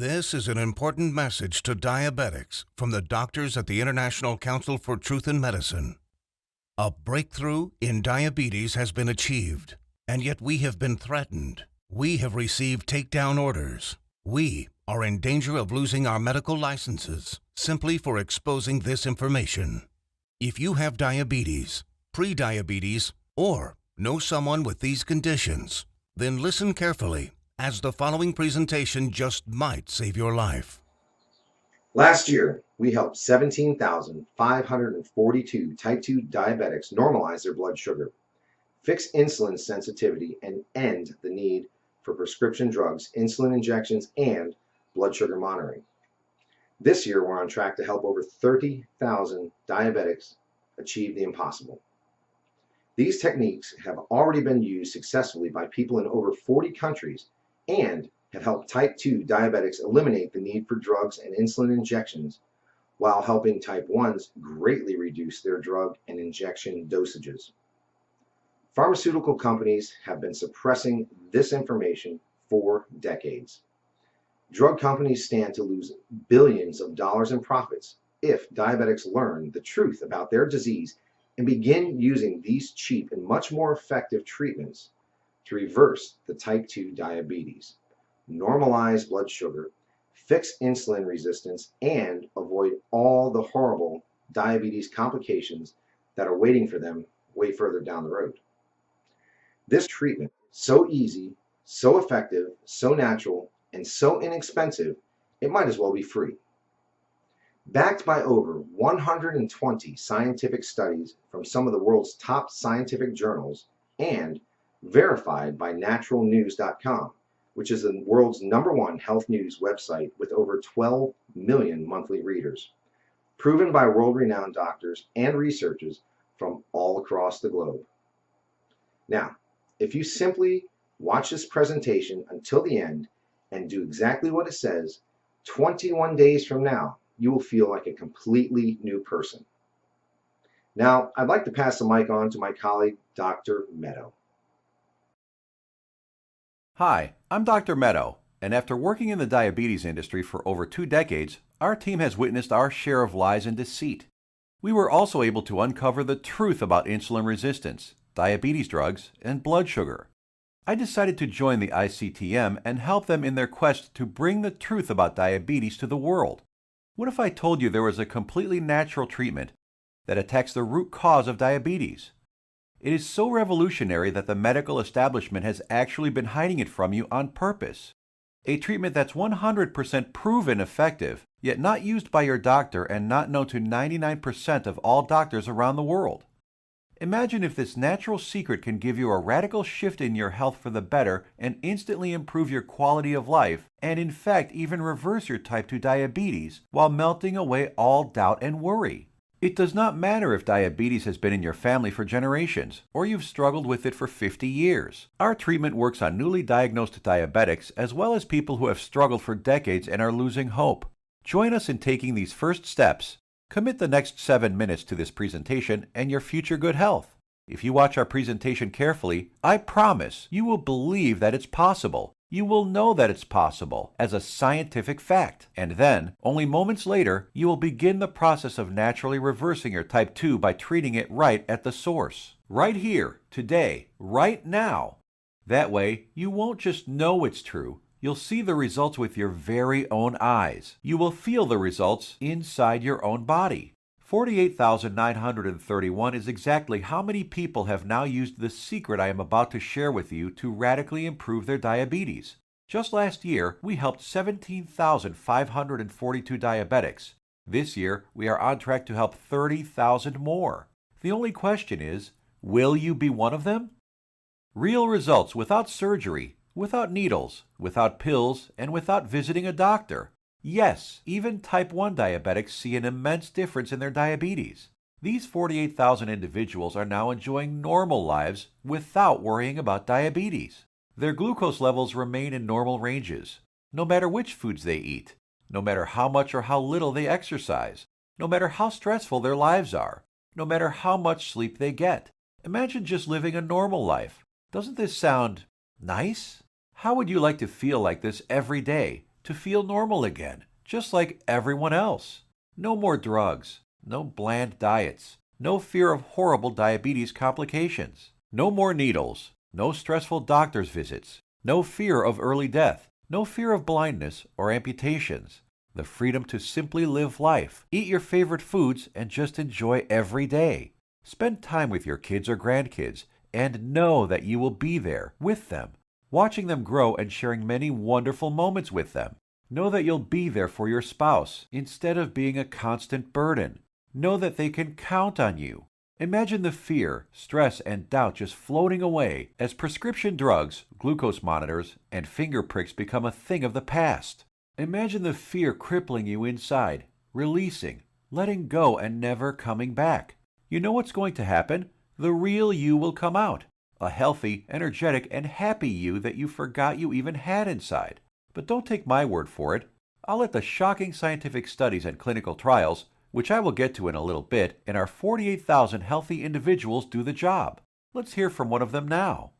This is an important message to diabetics from the doctors at the International Council for Truth in Medicine. A breakthrough in diabetes has been achieved, and yet we have been threatened. We have received takedown orders. We are in danger of losing our medical licenses simply for exposing this information. If you have diabetes, pre-diabetes, or know someone with these conditions, then listen carefully, as the following presentation just might save your life. Last year, we helped 17,542 type 2 diabetics normalize their blood sugar, fix insulin sensitivity, and end the need for prescription drugs, insulin injections, and blood sugar monitoring. This year, we're on track to help over 30,000 diabetics achieve the impossible. These techniques have already been used successfully by people in over 40 countries and have helped type 2 diabetics eliminate the need for drugs and insulin injections, while helping type 1s greatly reduce their drug and injection dosages. Pharmaceutical companies have been suppressing this information for decades. Drug companies stand to lose billions of dollars in profits if diabetics learn the truth about their disease and begin using these cheap and much more effective treatments to reverse the type 2 diabetes, normalize blood sugar, fix insulin resistance, and avoid all the horrible diabetes complications that are waiting for them way further down the road. This treatment is so easy, so effective, so natural, and so inexpensive, it might as well be free. Backed by over 120 scientific studies from some of the world's top scientific journals and verified by naturalnews.com, which is the world's #1 health news website with over 12 million monthly readers, proven by world-renowned doctors and researchers from all across the globe. Now, if you simply watch this presentation until the end and do exactly what it says, 21 days from now, you will feel like a completely new person. Now, I'd like to pass the mic on to my colleague, Dr. Meadow. Hi, I'm Dr. Meadow, and after working in the diabetes industry for over 2 decades, our team has witnessed our share of lies and deceit. We were also able to uncover the truth about insulin resistance, diabetes drugs, and blood sugar. I decided to join the ICTM and help them in their quest to bring the truth about diabetes to the world. What if I told you there was a completely natural treatment that attacks the root cause of diabetes? It is so revolutionary that the medical establishment has actually been hiding it from you on purpose. A treatment that's 100% proven effective, yet not used by your doctor and not known to 99% of all doctors around the world. Imagine if this natural secret can give you a radical shift in your health for the better and instantly improve your quality of life, and in fact even reverse your type 2 diabetes while melting away all doubt and worry. It does not matter if diabetes has been in your family for generations, or you've struggled with it for 50 years. Our treatment works on newly diagnosed diabetics as well as people who have struggled for decades and are losing hope. Join us in taking these first steps. Commit the next 7 minutes to this presentation and your future good health. If you watch our presentation carefully, I promise you will believe that it's possible. You will know that it's possible as a scientific fact. And then, only moments later, you will begin the process of naturally reversing your type 2 by treating it right at the source. Right here, today, right now. That way, you won't just know it's true. You'll see the results with your very own eyes. You will feel the results inside your own body. 48,931 is exactly how many people have now used the secret I am about to share with you to radically improve their diabetes. Just last year, we helped 17,542 diabetics. This year, we are on track to help 30,000 more. The only question is, will you be one of them? Real results without surgery, without needles, without pills, and without visiting a doctor. Yes, even type 1 diabetics see an immense difference in their diabetes. These 48,000 individuals are now enjoying normal lives without worrying about diabetes. Their glucose levels remain in normal ranges, no matter which foods they eat, no matter how much or how little they exercise, no matter how stressful their lives are, no matter how much sleep they get. Imagine just living a normal life. Doesn't this sound nice? How would you like to feel like this every day? to feel normal again, just like everyone else. No more drugs, no bland diets, no fear of horrible diabetes complications, no more needles, no stressful doctor's visits, no fear of early death, no fear of blindness or amputations. The freedom to simply live life, eat your favorite foods, and just enjoy every day. Spend time with your kids or grandkids and know that you will be there with them, watching them grow and sharing many wonderful moments with them. Know that you'll be there for your spouse instead of being a constant burden. Know that they can count on you. Imagine the fear, stress, and doubt just floating away as prescription drugs, glucose monitors, and finger pricks become a thing of the past. Imagine the fear crippling you inside, releasing, letting go, and never coming back. You know what's going to happen? The real you will come out. A healthy, energetic, and happy you that you forgot you even had inside. But don't take my word for it. I'll let the shocking scientific studies and clinical trials, which I will get to in a little bit, and our 48,000 healthy individuals do the job. Let's hear from one of them now.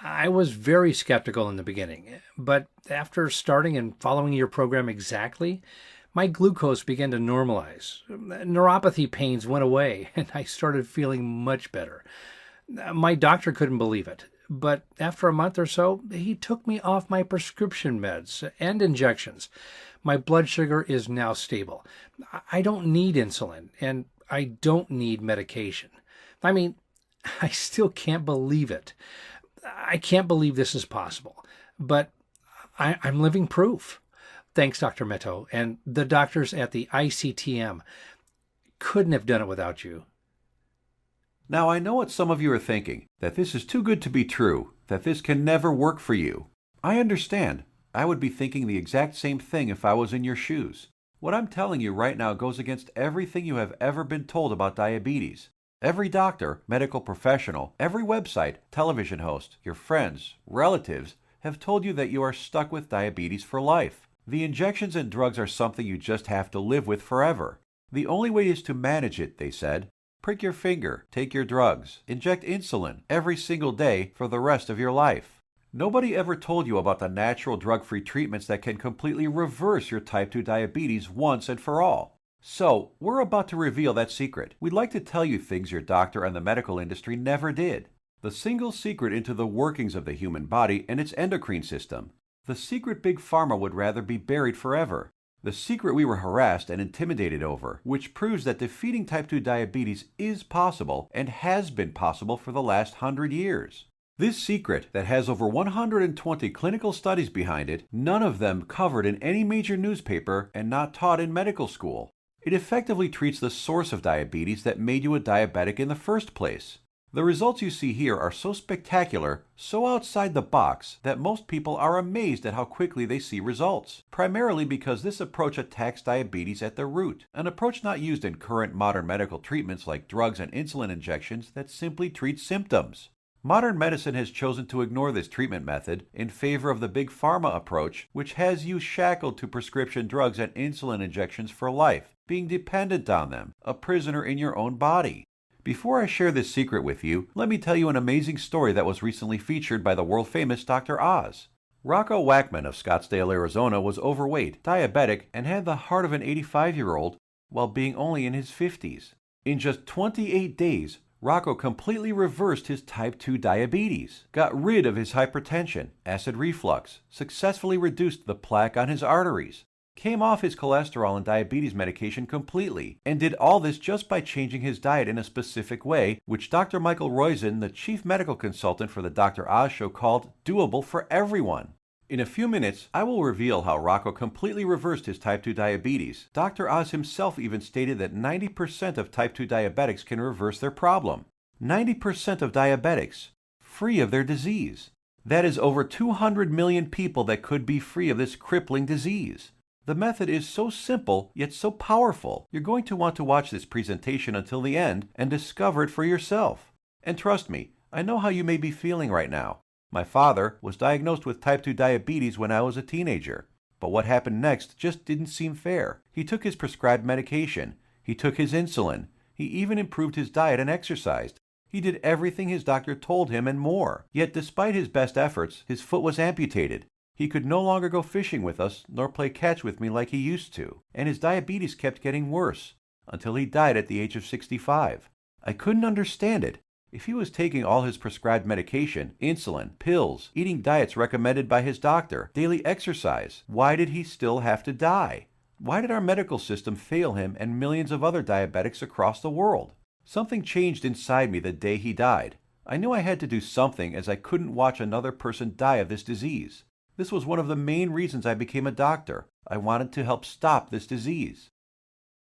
I was very skeptical in the beginning, but after starting and following your program exactly, my glucose began to normalize. Neuropathy pains went away, and I started feeling much better. My doctor couldn't believe it, but after a month or so, he took me off my prescription meds and injections. My blood sugar is now stable. I don't need insulin, and I don't need medication. I mean, I still can't believe it. I can't believe this is possible, but I'm living proof. Thanks, Dr. Meto, and the doctors at the ICTM. Couldn't have done it without you. Now I know what some of you are thinking, that this is too good to be true, that this can never work for you. I understand. I would be thinking the exact same thing if I was in your shoes. What I'm telling you right now goes against everything you have ever been told about diabetes. Every doctor, medical professional, every website, television host, your friends, relatives have told you that you are stuck with diabetes for life. The injections and drugs are something you just have to live with forever. The only way is to manage it, they said. Prick your finger, take your drugs, inject insulin every single day for the rest of your life. Nobody ever told you about the natural drug-free treatments that can completely reverse your type 2 diabetes once and for all. So, we're about to reveal that secret. We'd like to tell you things your doctor and the medical industry never did. The single secret into the workings of the human body and its endocrine system. The secret Big Pharma would rather be buried forever. The secret we were harassed and intimidated over, which proves that defeating type 2 diabetes is possible and has been possible for the last 100 years. This secret that has over 120 clinical studies behind it, none of them covered in any major newspaper and not taught in medical school. It effectively treats the source of diabetes that made you a diabetic in the first place. The results you see here are so spectacular, so outside the box, that most people are amazed at how quickly they see results, primarily because this approach attacks diabetes at the root, an approach not used in current modern medical treatments like drugs and insulin injections that simply treat symptoms. Modern medicine has chosen to ignore this treatment method in favor of the Big Pharma approach, which has you shackled to prescription drugs and insulin injections for life, being dependent on them, a prisoner in your own body. Before I share this secret with you, let me tell you an amazing story that was recently featured by the world-famous Dr. Oz. Rocco Wackman of Scottsdale, Arizona was overweight, diabetic, and had the heart of an 85-year-old while being only in his 50s. In just 28 days, Rocco completely reversed his type 2 diabetes, got rid of his hypertension, acid reflux, successfully reduced the plaque on his arteries, came off his cholesterol and diabetes medication completely, and did all this just by changing his diet in a specific way, which Dr. Michael Roizen, the chief medical consultant for the Dr. Oz show, called doable for everyone. In a few minutes, I will reveal how Rocco completely reversed his type 2 diabetes. Dr. Oz himself even stated that 90% of type 2 diabetics can reverse their problem. 90% of diabetics, free of their disease. That is over 200 million people that could be free of this crippling disease. The method is so simple, yet so powerful. You're going to want to watch this presentation until the end and discover it for yourself. And trust me, I know how you may be feeling right now. My father was diagnosed with type 2 diabetes when I was a teenager. But what happened next just didn't seem fair. He took his prescribed medication. He took his insulin. He even improved his diet and exercised. He did everything his doctor told him and more. Yet despite his best efforts, his foot was amputated. He could no longer go fishing with us nor play catch with me like he used to, and his diabetes kept getting worse until he died at the age of 65. I couldn't understand it. If he was taking all his prescribed medication, insulin, pills, eating diets recommended by his doctor, daily exercise, why did he still have to die? Why did our medical system fail him and millions of other diabetics across the world? Something changed inside me the day he died. I knew I had to do something as I couldn't watch another person die of this disease. This was one of the main reasons I became a doctor. I wanted to help stop this disease.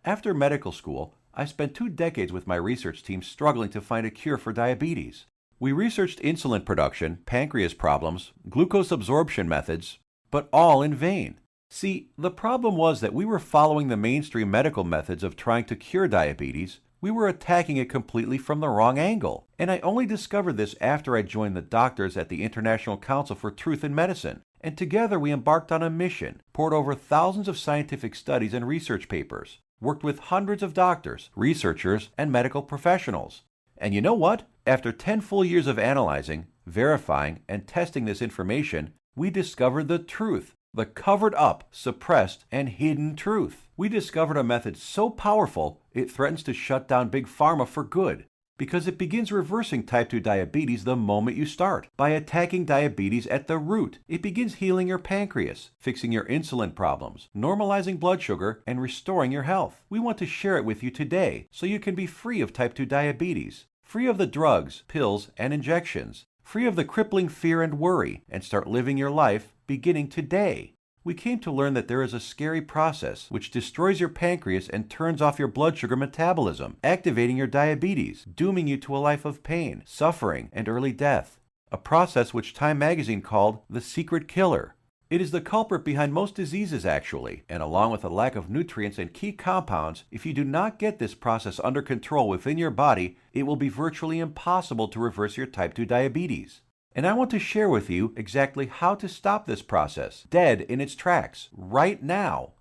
After medical school, I spent 2 decades with my research team struggling to find a cure for diabetes. We researched insulin production, pancreas problems, glucose absorption methods, but all in vain. See, the problem was that we were following the mainstream medical methods of trying to cure diabetes. We were attacking it completely from the wrong angle. And I only discovered this after I joined the doctors at the International Council for Truth in Medicine. And together we embarked on a mission, poured over thousands of scientific studies and research papers, worked with hundreds of doctors, researchers, and medical professionals. And you know what? After 10 full years of analyzing, verifying, and testing this information, we discovered the truth, the covered up, suppressed, and hidden truth. We discovered a method so powerful it threatens to shut down Big Pharma for good, because it begins reversing type 2 diabetes the moment you start. By attacking diabetes at the root, it begins healing your pancreas, fixing your insulin problems, normalizing blood sugar, and restoring your health. We want to share it with you today so you can be free of type 2 diabetes, free of the drugs, pills, and injections, free of the crippling fear and worry, and start living your life beginning today. We came to learn that there is a scary process which destroys your pancreas and turns off your blood sugar metabolism, activating your diabetes, dooming you to a life of pain, suffering, and early death. A process which Time magazine called the secret killer. It is the culprit behind most diseases actually, and along with a lack of nutrients and key compounds, if you do not get this process under control within your body, it will be virtually impossible to reverse your type 2 diabetes. And I want to share with you exactly how to stop this process, dead in its tracks, right now.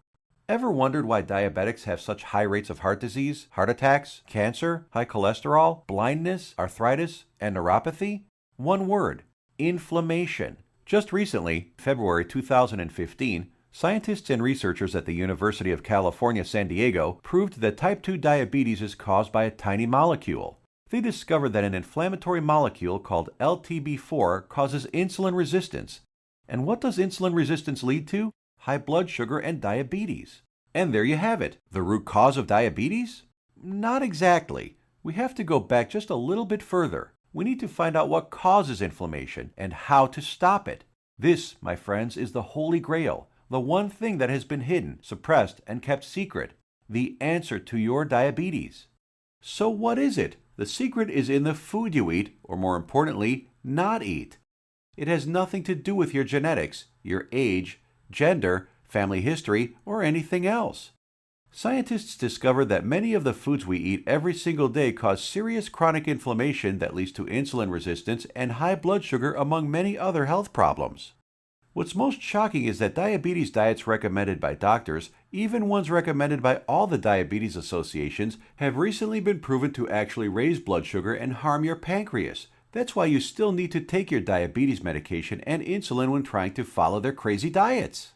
Ever wondered why diabetics have such high rates of heart disease, heart attacks, cancer, high cholesterol, blindness, arthritis, and neuropathy? One word: inflammation. Just recently, February 2015, scientists and researchers at the University of California, San Diego proved that type 2 diabetes is caused by a tiny molecule. They discovered that an inflammatory molecule called LTB4 causes insulin resistance. And what does insulin resistance lead to? High blood sugar and diabetes. And there you have it. The root cause of diabetes? Not exactly. We have to go back just a little bit further. We need to find out what causes inflammation and how to stop it. This, my friends, is the Holy Grail, the one thing that has been hidden, suppressed, and kept secret, the answer to your diabetes. So what is it? The secret is in the food you eat, or more importantly, not eat. It has nothing to do with your genetics, your age, gender, family history, or anything else. Scientists discovered that many of the foods we eat every single day cause serious chronic inflammation that leads to insulin resistance and high blood sugar, among many other health problems. What's most shocking is that diabetes diets recommended by doctors, even ones recommended by all the diabetes associations, have recently been proven to actually raise blood sugar and harm your pancreas. That's why you still need to take your diabetes medication and insulin when trying to follow their crazy diets.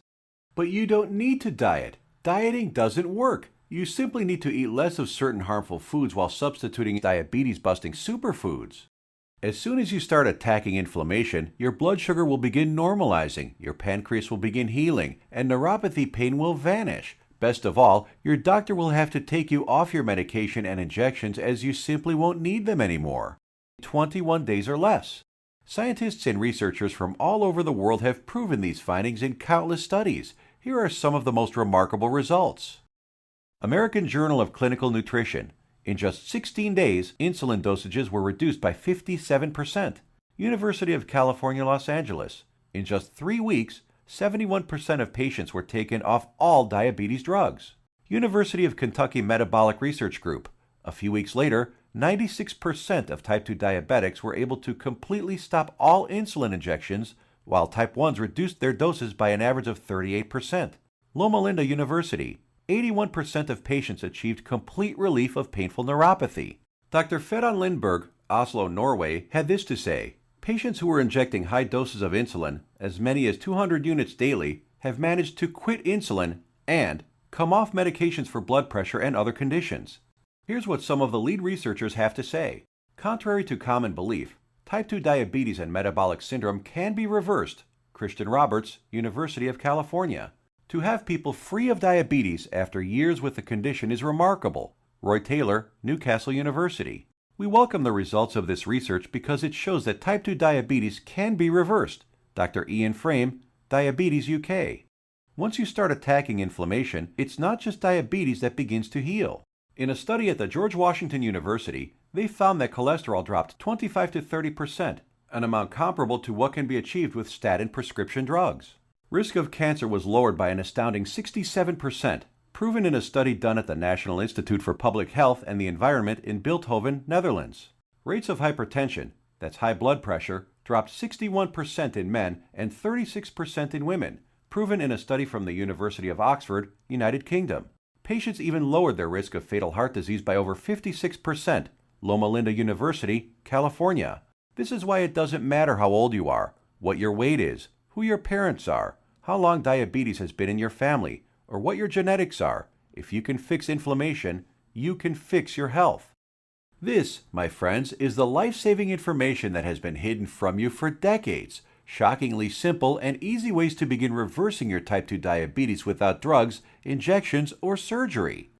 But you don't need to diet. Dieting doesn't work. You simply need to eat less of certain harmful foods while substituting diabetes-busting superfoods. As soon as you start attacking inflammation, your blood sugar will begin normalizing, your pancreas will begin healing, and neuropathy pain will vanish. Best of all, your doctor will have to take you off your medication and injections as you simply won't need them anymore. 21 days or less. Scientists and researchers from all over the world have proven these findings in countless studies. Here are some of the most remarkable results. American Journal of Clinical Nutrition. In just 16 days, insulin dosages were reduced by 57%. University of California, Los Angeles. In just 3 weeks, 71% of patients were taken off all diabetes drugs. University of Kentucky Metabolic Research Group. A few weeks later, 96% of type 2 diabetics were able to completely stop all insulin injections, while type 1s reduced their doses by an average of 38%. Loma Linda University. 81% of patients achieved complete relief of painful neuropathy. Dr. Fedon Lindberg, Oslo, Norway, had this to say: Patients who were injecting high doses of insulin, as many as 200 units daily, have managed to quit insulin and come off medications for blood pressure and other conditions. Here's what some of the lead researchers have to say. Contrary to common belief, type 2 diabetes and metabolic syndrome can be reversed. Christian Roberts, University of California. To have people free of diabetes after years with the condition is remarkable. Roy Taylor, Newcastle University. We welcome the results of this research because it shows that type 2 diabetes can be reversed. Dr. Ian Frame, Diabetes UK. Once you start attacking inflammation, it's not just diabetes that begins to heal. In a study at the George Washington University, they found that cholesterol dropped 25 to 30%, an amount comparable to what can be achieved with statin prescription drugs. Risk of cancer was lowered by an astounding 67%, proven in a study done at the National Institute for Public Health and the Environment in Bilthoven, Netherlands. Rates of hypertension, that's high blood pressure, dropped 61% in men and 36% in women, proven in a study from the University of Oxford, United Kingdom. Patients even lowered their risk of fatal heart disease by over 56%, Loma Linda University, California. This is why it doesn't matter how old you are, what your weight is, who your parents are, how long diabetes has been in your family, or what your genetics are. If you can fix inflammation, you can fix your health. This, my friends, is the life-saving information that has been hidden from you for decades. Shockingly simple and easy ways to begin reversing your type 2 diabetes without drugs, injections, or surgery.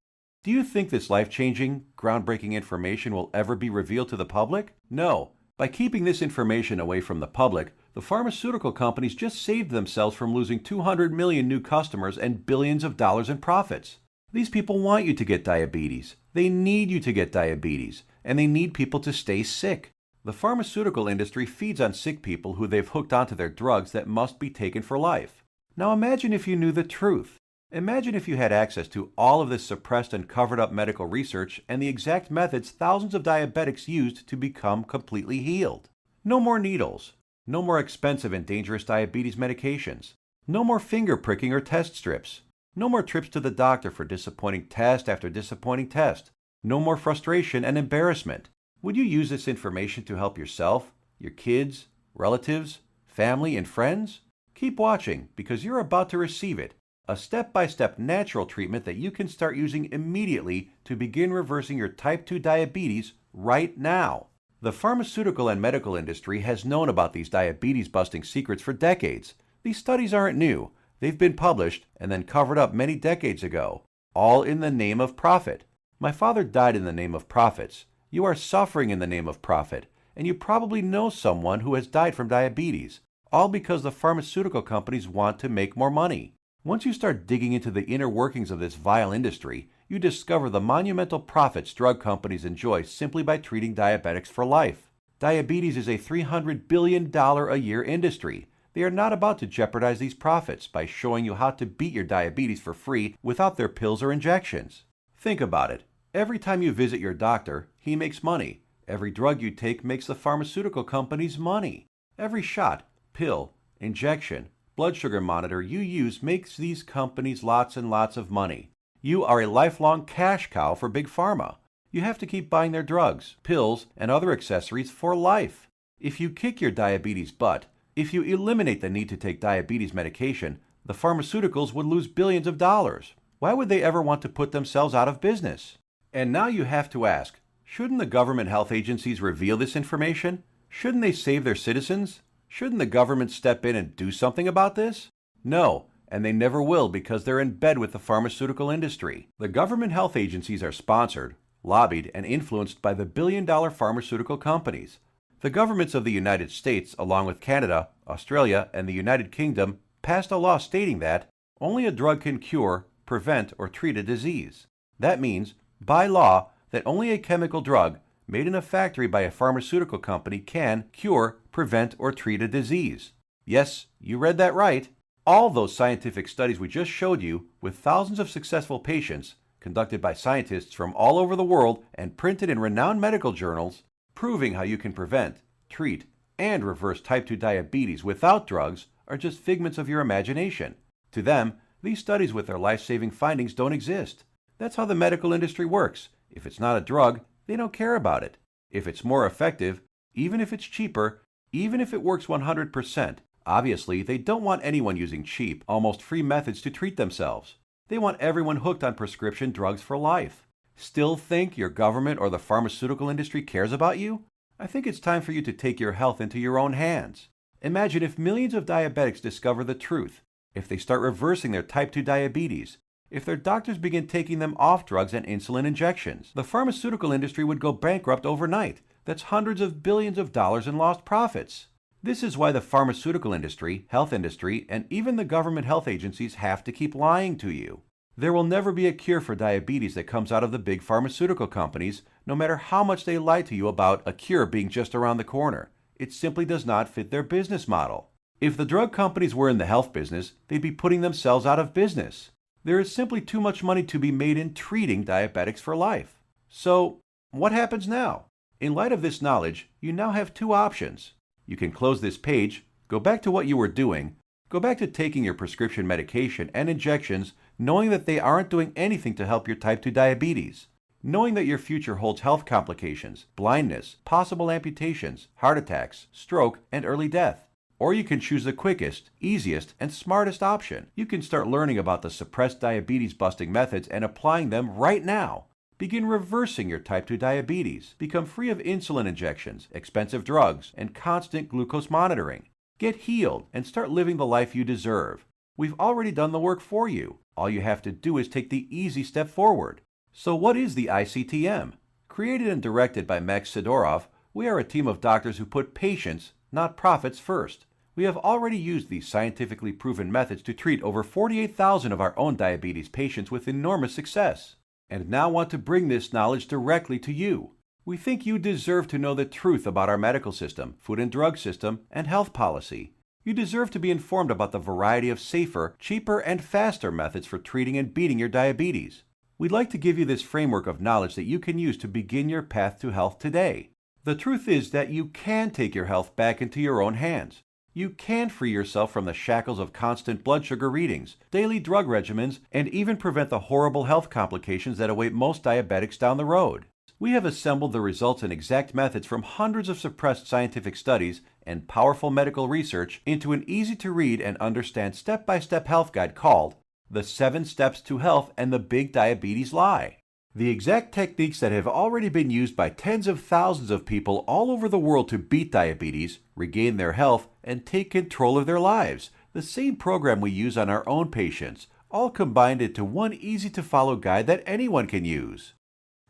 Do you think this life-changing, groundbreaking information will ever be revealed to the public? No. By keeping this information away from the public, the pharmaceutical companies just saved themselves from losing 200 million new customers and billions of dollars in profits. These people want you to get diabetes. They need you to get diabetes, and they need people to stay sick. The pharmaceutical industry feeds on sick people who they've hooked onto their drugs that must be taken for life. Now imagine if you knew the truth. Imagine if you had access to all of this suppressed and covered up medical research and the exact methods thousands of diabetics used to become completely healed. No more needles. No more expensive and dangerous diabetes medications. No more finger pricking or test strips. No more trips to the doctor for disappointing test after disappointing test. No more frustration and embarrassment. Would you use this information to help yourself, your kids, relatives, family, and friends? Keep watching because you're about to receive it. A step-by-step natural treatment that you can start using immediately to begin reversing your type 2 diabetes right now. The pharmaceutical and medical industry has known about these diabetes-busting secrets for decades. These studies aren't new. They've been published and then covered up many decades ago, all in the name of profit. My father died in the name of profits. You are suffering in the name of profit, and you probably know someone who has died from diabetes, all because the pharmaceutical companies want to make more money. Once you start digging into the inner workings of this vile industry, you discover the monumental profits drug companies enjoy simply by treating diabetics for life. Diabetes is a $300 billion a year industry. They are not about to jeopardize these profits by showing you how to beat your diabetes for free without their pills or injections. Think about it. Every time you visit your doctor, he makes money. Every drug you take makes the pharmaceutical companies money. Every shot, pill, injection, blood sugar monitor you use makes these companies lots and lots of money. You are a lifelong cash cow for Big Pharma. You have to keep buying their drugs, pills, and other accessories for life. If you kick your diabetes butt, if you eliminate the need to take diabetes medication, the pharmaceuticals would lose billions of dollars. Why would they ever want to put themselves out of business? And now you have to ask, shouldn't the government health agencies reveal this information? Shouldn't they save their citizens? Shouldn't the government step in and do something about this? No, and they never will because they're in bed with the pharmaceutical industry. The government health agencies are sponsored, lobbied, and influenced by the billion-dollar pharmaceutical companies. The governments of the United States, along with Canada, Australia, and the United Kingdom, passed a law stating that only a drug can cure, prevent, or treat a disease. That means, by law, that only a chemical drug made in a factory by a pharmaceutical company can cure, prevent, or treat a disease. Yes, you read that right. All those scientific studies we just showed you, with thousands of successful patients, conducted by scientists from all over the world and printed in renowned medical journals, proving how you can prevent, treat, and reverse type 2 diabetes without drugs, are just figments of your imagination. To them, these studies with their life-saving findings don't exist. That's how the medical industry works. If it's not a drug, they don't care about it. If it's more effective, even if it's cheaper, Even if it works 100%, obviously they don't want anyone using cheap, almost free methods to treat themselves. They want everyone hooked on prescription drugs for life. Still think your government or the pharmaceutical industry cares about you? I think it's time for you to take your health into your own hands. Imagine if millions of diabetics discover the truth, if they start reversing their type 2 diabetes, if their doctors begin taking them off drugs and insulin injections. The pharmaceutical industry would go bankrupt overnight. That's hundreds of billions of dollars in lost profits. This is why the pharmaceutical industry, health industry, and even the government health agencies have to keep lying to you. There will never be a cure for diabetes that comes out of the big pharmaceutical companies, no matter how much they lie to you about a cure being just around the corner. It simply does not fit their business model. If the drug companies were in the health business, they'd be putting themselves out of business. There is simply too much money to be made in treating diabetics for life. So, what happens now? In light of this knowledge, you now have two options. You can close this page, go back to what you were doing, go back to taking your prescription medication and injections, knowing that they aren't doing anything to help your type 2 diabetes, knowing that your future holds health complications, blindness, possible amputations, heart attacks, stroke, and early death. Or you can choose the quickest, easiest, and smartest option. You can start learning about the suppressed diabetes busting methods and applying them right now. Begin reversing your type 2 diabetes. Become free of insulin injections, expensive drugs, and constant glucose monitoring. Get healed and start living the life you deserve. We've already done the work for you. All you have to do is take the easy step forward. So what is the ICTM? Created and directed by Max Sidorov, we are a team of doctors who put patients, not profits, first. We have already used these scientifically proven methods to treat over 48,000 of our own diabetes patients with enormous success, and now want to bring this knowledge directly to you. We think you deserve to know the truth about our medical system, food and drug system, and health policy. You deserve to be informed about the variety of safer, cheaper, and faster methods for treating and beating your diabetes. We'd like to give you this framework of knowledge that you can use to begin your path to health today. The truth is that you can take your health back into your own hands. You can free yourself from the shackles of constant blood sugar readings, daily drug regimens, and even prevent the horrible health complications that await most diabetics down the road. We have assembled the results and exact methods from hundreds of suppressed scientific studies and powerful medical research into an easy-to-read and understand step-by-step health guide called The 7 Steps to Health and the Big Diabetes Lie. The exact techniques that have already been used by tens of thousands of people all over the world to beat diabetes, regain their health, and take control of their lives. The same program we use on our own patients, all combined into one easy-to-follow guide that anyone can use.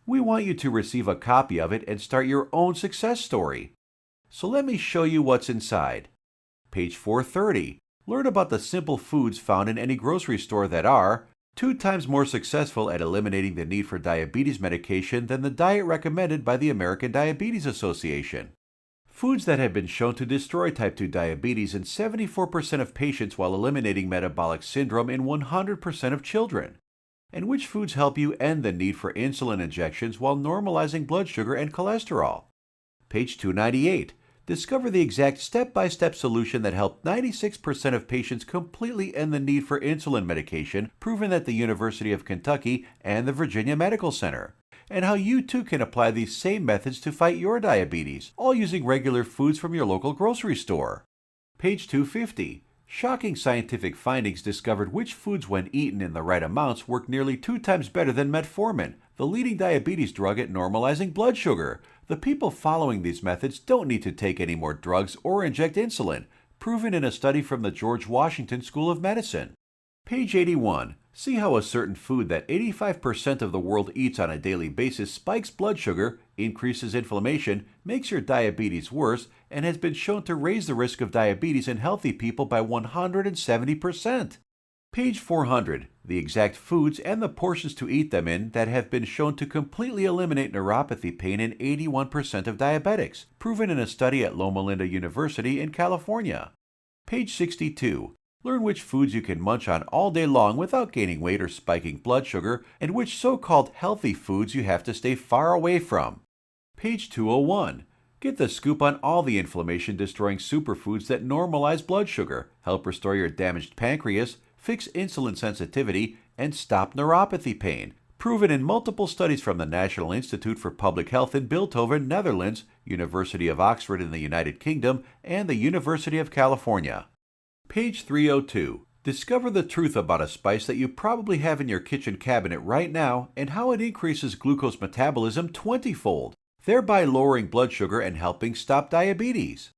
We want you to receive a copy of it and start your own success story. So let me show you what's inside. Page 430. Learn about the simple foods found in any grocery store that are 2 times more successful at eliminating the need for diabetes medication than the diet recommended by the American Diabetes Association. Foods that have been shown to destroy type 2 diabetes in 74% of patients while eliminating metabolic syndrome in 100% of children. And which foods help you end the need for insulin injections while normalizing blood sugar and cholesterol. Page 298. Discover the exact step-by-step solution that helped 96% of patients completely end the need for insulin medication, proven at the University of Kentucky and the Virginia Medical Center, and how you too can apply these same methods to fight your diabetes, all using regular foods from your local grocery store. Page 250. Shocking scientific findings discovered which foods, when eaten in the right amounts, work nearly 2 times better than metformin, the leading diabetes drug at normalizing blood sugar. The people following these methods don't need to take any more drugs or inject insulin, proven in a study from the George Washington School of Medicine. Page 81. See how a certain food that 85% of the world eats on a daily basis spikes blood sugar, increases inflammation, makes your diabetes worse, and has been shown to raise the risk of diabetes in healthy people by 170%. Page 400. The exact foods and the portions to eat them in that have been shown to completely eliminate neuropathy pain in 81% of diabetics, proven in a study at Loma Linda University in California. Page 62. Learn which foods you can munch on all day long without gaining weight or spiking blood sugar, and which so-called healthy foods you have to stay far away from. Page 201. Get the scoop on all the inflammation-destroying superfoods that normalize blood sugar, help restore your damaged pancreas, fix insulin sensitivity, and stop neuropathy pain, proven in multiple studies from the National Institute for Public Health in Bilthoven, Netherlands, University of Oxford in the United Kingdom, and the University of California. Page 302. Discover the truth about a spice that you probably have in your kitchen cabinet right now and how it increases glucose metabolism 20-fold, thereby lowering blood sugar and helping stop diabetes.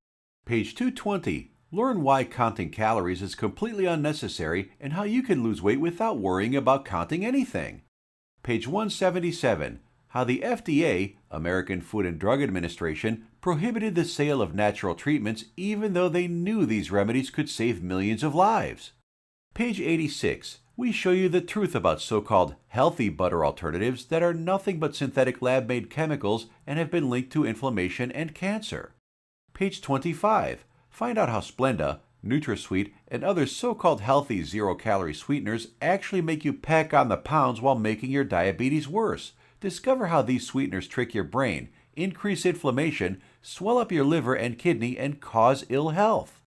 Page 220. Learn why counting calories is completely unnecessary and how you can lose weight without worrying about counting anything. Page 177. How the FDA, American Food and Drug Administration, prohibited the sale of natural treatments even though they knew these remedies could save millions of lives. Page 86. We show you the truth about so-called healthy butter alternatives that are nothing but synthetic lab-made chemicals and have been linked to inflammation and cancer. Page 25. Find out how Splenda, NutraSweet, and other so-called healthy zero-calorie sweeteners actually make you pack on the pounds while making your diabetes worse. Discover how these sweeteners trick your brain, increase inflammation, swell up your liver and kidney, and cause ill health.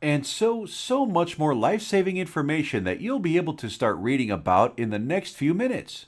And so much more life-saving information that you'll be able to start reading about in the next few minutes.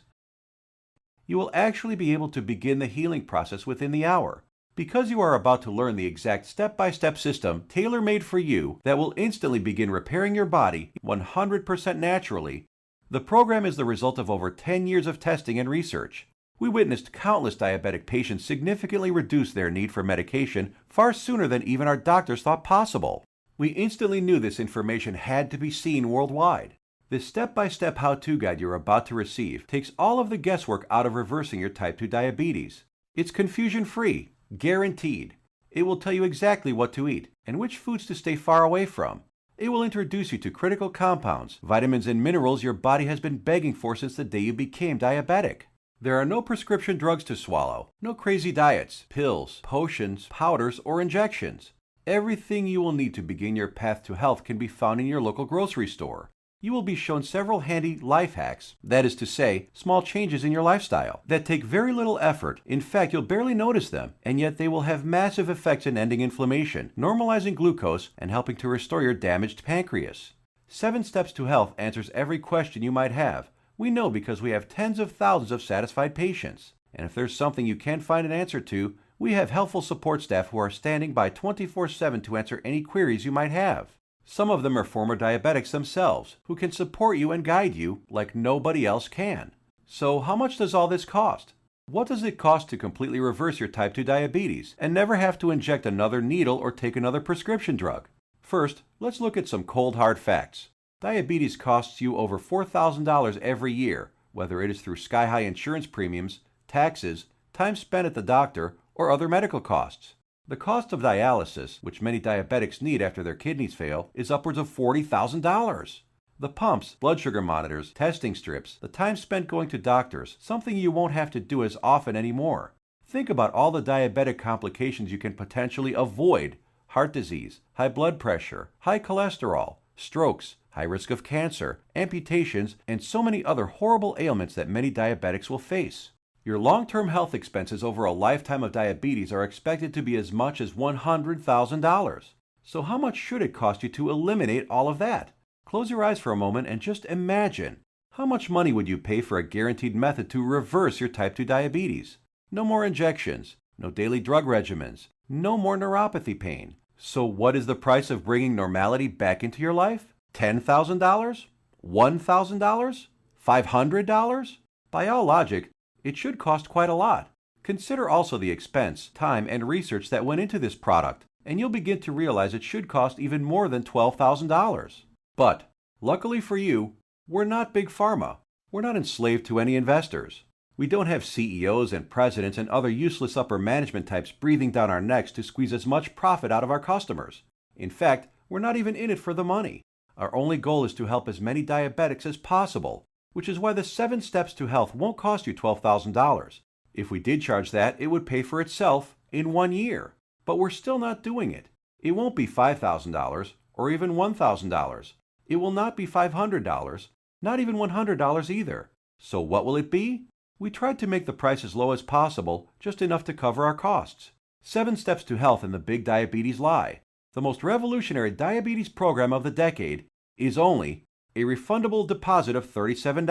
You will actually be able to begin the healing process within the hour, because you are about to learn the exact step-by-step system tailor-made for you that will instantly begin repairing your body 100% naturally. The program is the result of over 10 years of testing and research. We witnessed countless diabetic patients significantly reduce their need for medication far sooner than even our doctors thought possible. We instantly knew this information had to be seen worldwide. This step-by-step how-to guide you're about to receive takes all of the guesswork out of reversing your type 2 diabetes. It's confusion-free, guaranteed. It will tell you exactly what to eat and which foods to stay far away from. It will introduce you to critical compounds, vitamins and minerals your body has been begging for since the day you became diabetic. There are no prescription drugs to swallow, no crazy diets, pills, potions, powders, or injections. Everything you will need to begin your path to health can be found in your local grocery store. You will be shown several handy life hacks, that is to say, small changes in your lifestyle, that take very little effort. In fact, you'll barely notice them, and yet they will have massive effects in ending inflammation, normalizing glucose, and helping to restore your damaged pancreas. 7 Steps to Health answers every question you might have. We know because we have tens of thousands of satisfied patients. And if there's something you can't find an answer to, we have helpful support staff who are standing by 24/7 to answer any queries you might have. Some of them are former diabetics themselves, who can support you and guide you like nobody else can. So how much does all this cost? What does it cost to completely reverse your type 2 diabetes and never have to inject another needle or take another prescription drug? First, let's look at some cold hard facts. Diabetes costs you over $4,000 every year, whether it is through sky-high insurance premiums, taxes, time spent at the doctor, or other medical costs. The cost of dialysis, which many diabetics need after their kidneys fail, is upwards of $40,000. The pumps, blood sugar monitors, testing strips, the time spent going to doctors, something you won't have to do as often anymore. Think about all the diabetic complications you can potentially avoid: heart disease, high blood pressure, high cholesterol, strokes, high risk of cancer, amputations, and so many other horrible ailments that many diabetics will face. Your long-term health expenses over a lifetime of diabetes are expected to be as much as $100,000. So how much should it cost you to eliminate all of that? Close your eyes for a moment and just imagine. How much money would you pay for a guaranteed method to reverse your type 2 diabetes? No more injections, no daily drug regimens, no more neuropathy pain. So what is the price of bringing normality back into your life? $10,000? $1,000? $500? By all logic, it should cost quite a lot. Consider also the expense, time, and research that went into this product, and you'll begin to realize it should cost even more than $12,000. But, luckily for you, we're not Big Pharma. We're not enslaved to any investors. We don't have CEOs and presidents and other useless upper management types breathing down our necks to squeeze as much profit out of our customers. In fact, we're not even in it for the money. Our only goal is to help as many diabetics as possible, which is why the 7 Steps to Health won't cost you $12,000. If we did charge that, it would pay for itself in 1 year. But we're still not doing it. It won't be $5,000 or even $1,000. It will not be $500, not even $100 either. So what will it be? We tried to make the price as low as possible, just enough to cover our costs. 7 Steps to Health and the Big Diabetes Lie, the most revolutionary diabetes program of the decade, is only a refundable deposit of $37.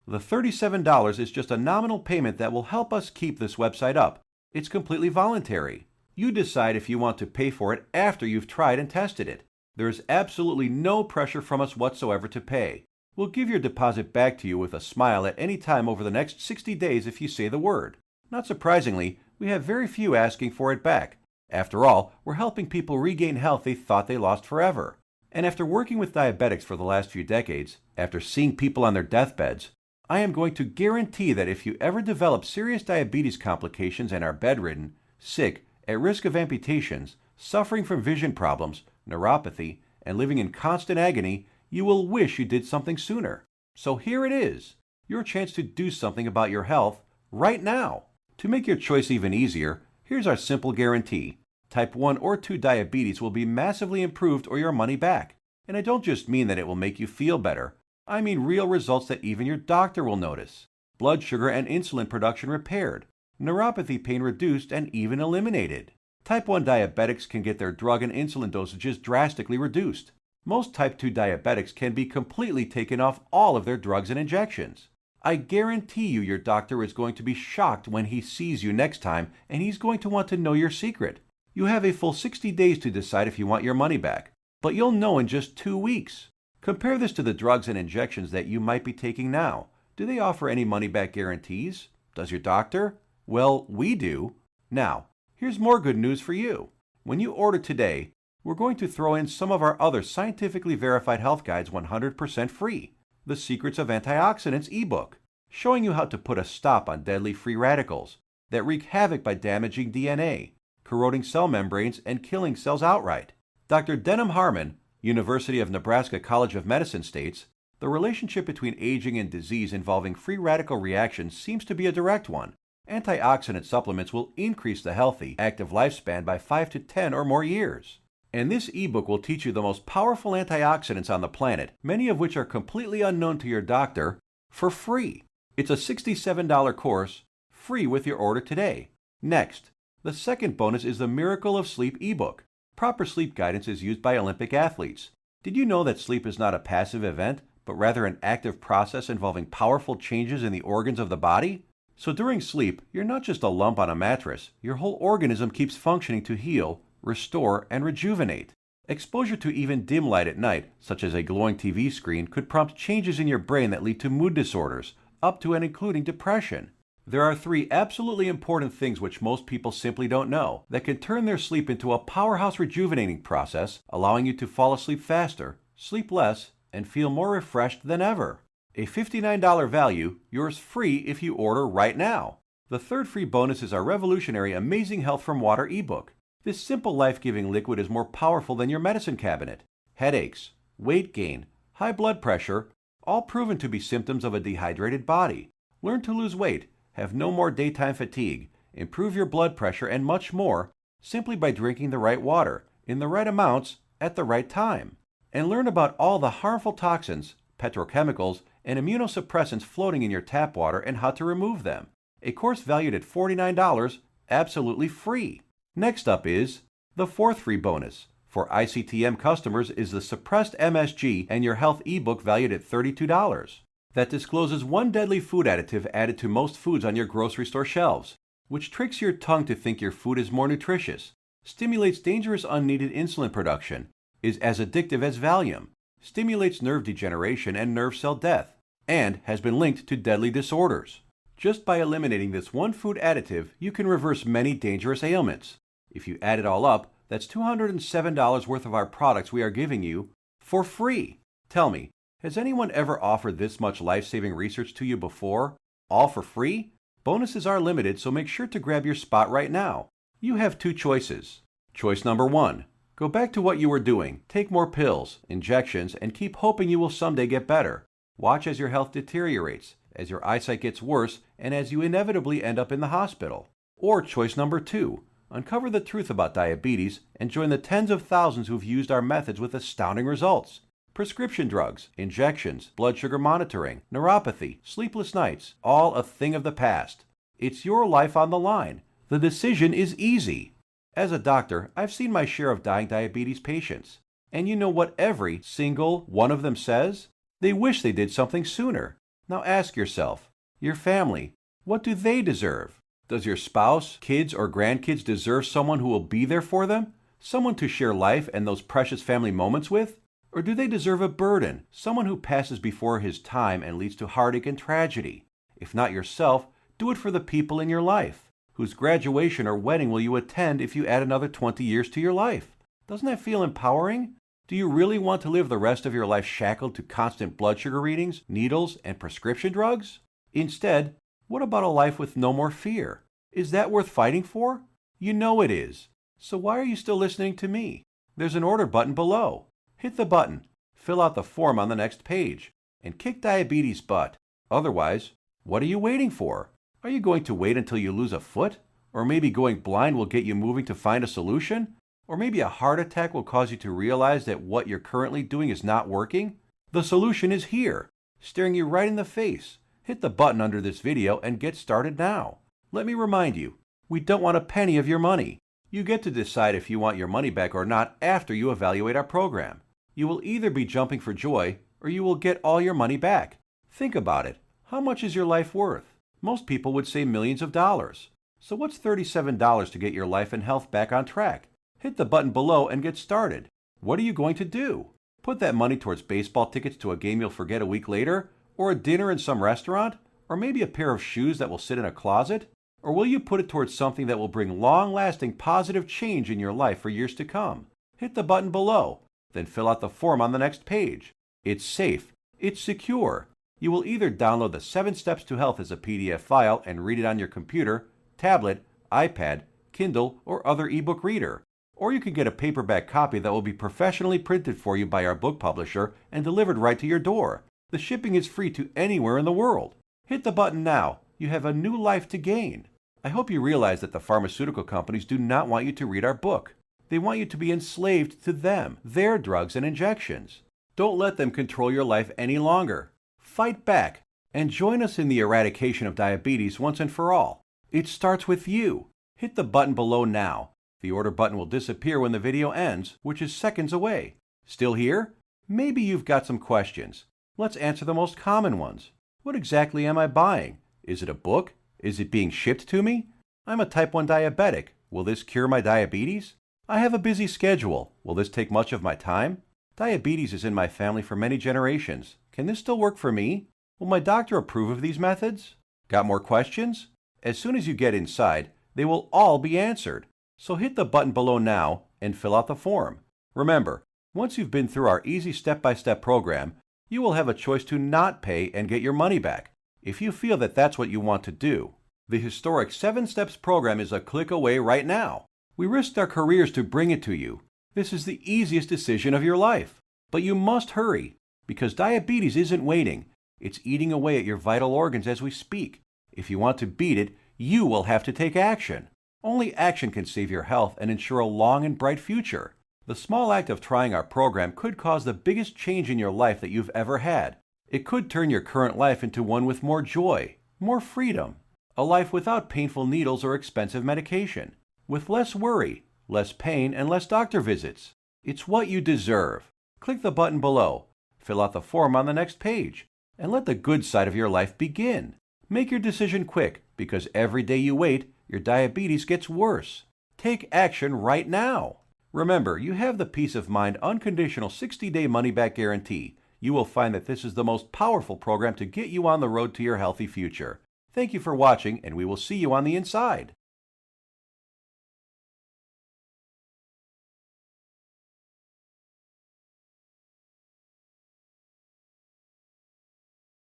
The $37 is just a nominal payment that will help us keep this website up. It's completely voluntary. You decide if you want to pay for it after you've tried and tested it. There is absolutely no pressure from us whatsoever to pay. We'll give your deposit back to you with a smile at any time over the next 60 days if you say the word. Not surprisingly, we have very few asking for it back. After all, we're helping people regain health they thought they lost forever. And after working with diabetics for the last few decades, after seeing people on their deathbeds, I am going to guarantee that if you ever develop serious diabetes complications and are bedridden, sick, at risk of amputations, suffering from vision problems, neuropathy, and living in constant agony, you will wish you did something sooner. So here it is, your chance to do something about your health right now. To make your choice even easier, here's our simple guarantee. Type 1 or 2 diabetes will be massively improved or your money back. And I don't just mean that it will make you feel better. I mean real results that even your doctor will notice. Blood sugar and insulin production repaired, neuropathy pain reduced and even eliminated. Type 1 diabetics can get their drug and insulin dosages drastically reduced. Most type 2 diabetics can be completely taken off all of their drugs and injections. I guarantee you your doctor is going to be shocked when he sees you next time, and he's going to want to know your secret. You have a full 60 days to decide if you want your money back, but you'll know in just 2 weeks. Compare this to the drugs and injections that you might be taking now. Do they offer any money-back guarantees? Does your doctor? Well, we do. Now, here's more good news for you. When you order today, we're going to throw in some of our other scientifically verified health guides 100% free. The Secrets of Antioxidants ebook, showing you how to put a stop on deadly free radicals that wreak havoc by damaging DNA, corroding cell membranes, and killing cells outright. Dr. Denham Harmon, University of Nebraska College of Medicine states, the relationship between aging and disease involving free radical reactions seems to be a direct one. Antioxidant supplements will increase the healthy, active lifespan by 5 to 10 or more years. And this ebook will teach you the most powerful antioxidants on the planet, many of which are completely unknown to your doctor, for free. It's a $67 course, free with your order today. Next, the second bonus is the Miracle of Sleep ebook. Proper sleep guidance is used by Olympic athletes. Did you know that sleep is not a passive event, but rather an active process involving powerful changes in the organs of the body? So during sleep, you're not just a lump on a mattress. Your whole organism keeps functioning to heal, restore, and rejuvenate. Exposure to even dim light at night, such as a glowing TV screen, could prompt changes in your brain that lead to mood disorders, up to and including depression. There are 3 absolutely important things which most people simply don't know that can turn their sleep into a powerhouse rejuvenating process, allowing you to fall asleep faster, sleep less, and feel more refreshed than ever. A $59 value, yours free if you order right now. The third free bonus is our revolutionary Amazing Health from Water ebook. This simple life-giving liquid is more powerful than your medicine cabinet. Headaches, weight gain, high blood pressure, all proven to be symptoms of a dehydrated body. Learn to lose weight, have no more daytime fatigue, improve your blood pressure, and much more simply by drinking the right water, in the right amounts, at the right time. And learn about all the harmful toxins, petrochemicals, and immunosuppressants floating in your tap water and how to remove them. A course valued at $49, absolutely free. Next up is the fourth free bonus. For ICTM customers is the Suppressed MSG and Your Health ebook valued at $32. That discloses one deadly food additive added to most foods on your grocery store shelves, which tricks your tongue to think your food is more nutritious, stimulates dangerous unneeded insulin production, is as addictive as Valium, stimulates nerve degeneration and nerve cell death, and has been linked to deadly disorders. Just by eliminating this one food additive, you can reverse many dangerous ailments. If you add it all up, that's $207 worth of our products we are giving you for free. Tell me, has anyone ever offered this much life-saving research to you before? All for free? Bonuses are limited, so make sure to grab your spot right now. You have 2 choices. Choice number 1. Go back to what you were doing, take more pills, injections, and keep hoping you will someday get better. Watch as your health deteriorates, as your eyesight gets worse, and as you inevitably end up in the hospital. Or choice number 2. Uncover the truth about diabetes and join the tens of thousands who've used our methods with astounding results. Prescription drugs, injections, blood sugar monitoring, neuropathy, sleepless nights, all a thing of the past. It's your life on the line. The decision is easy. As a doctor, I've seen my share of dying diabetes patients. And you know what every single one of them says? They wish they did something sooner. Now ask yourself, your family, what do they deserve? Does your spouse, kids, or grandkids deserve someone who will be there for them? Someone to share life and those precious family moments with? Or do they deserve a burden, someone who passes before his time and leads to heartache and tragedy? If not yourself, do it for the people in your life. Whose graduation or wedding will you attend if you add another 20 years to your life? Doesn't that feel empowering? Do you really want to live the rest of your life shackled to constant blood sugar readings, needles, and prescription drugs? Instead, what about a life with no more fear? Is that worth fighting for? You know it is. So why are you still listening to me? There's an order button below. Hit the button, fill out the form on the next page, and kick diabetes butt. Otherwise, what are you waiting for? Are you going to wait until you lose a foot? Or maybe going blind will get you moving to find a solution? Or maybe a heart attack will cause you to realize that what you're currently doing is not working? The solution is here, staring you right in the face. Hit the button under this video and get started now. Let me remind you, we don't want a penny of your money. You get to decide if you want your money back or not after you evaluate our program. You will either be jumping for joy or you will get all your money back. Think about it. How much is your life worth? Most people would say millions of dollars. So what's $37 to get your life and health back on track? Hit the button below and get started. What are you going to do? Put that money towards baseball tickets to a game you'll forget a week later? Or a dinner in some restaurant? Or maybe a pair of shoes that will sit in a closet? Or will you put it towards something that will bring long-lasting positive change in your life for years to come? Hit the button below, then fill out the form on the next page. It's safe. It's secure. You will either download the 7 Steps to Health as a PDF file and read it on your computer, tablet, iPad, Kindle, or other ebook reader. Or you can get a paperback copy that will be professionally printed for you by our book publisher and delivered right to your door. The shipping is free to anywhere in the world. Hit the button now. You have a new life to gain. I hope you realize that the pharmaceutical companies do not want you to read our book. They want you to be enslaved to them, their drugs and injections. Don't let them control your life any longer. Fight back and join us in the eradication of diabetes once and for all. It starts with you. Hit the button below now. The order button will disappear when the video ends, which is seconds away. Still here? Maybe you've got some questions. Let's answer the most common ones. What exactly am I buying? Is it a book? Is it being shipped to me? I'm a type 1 diabetic. Will this cure my diabetes? I have a busy schedule. Will this take much of my time? Diabetes is in my family for many generations. Can this still work for me? Will my doctor approve of these methods? Got more questions? As soon as you get inside, they will all be answered. So hit the button below now and fill out the form. Remember, once you've been through our easy step-by-step program, you will have a choice to not pay and get your money back, if you feel that that's what you want to do. The historic 7 Steps program is a click away right now. We risked our careers to bring it to you. This is the easiest decision of your life. But you must hurry, because diabetes isn't waiting. It's eating away at your vital organs as we speak. If you want to beat it, you will have to take action. Only action can save your health and ensure a long and bright future. The small act of trying our program could cause the biggest change in your life that you've ever had. It could turn your current life into one with more joy, more freedom, a life without painful needles or expensive medication, with less worry, less pain, and less doctor visits. It's what you deserve. Click the button below, fill out the form on the next page, and let the good side of your life begin. Make your decision quick, because every day you wait, your diabetes gets worse. Take action right now. Remember, you have the peace of mind unconditional 60-day money-back guarantee. You will find that this is the most powerful program to get you on the road to your healthy future. Thank you for watching, and we will see you on the inside.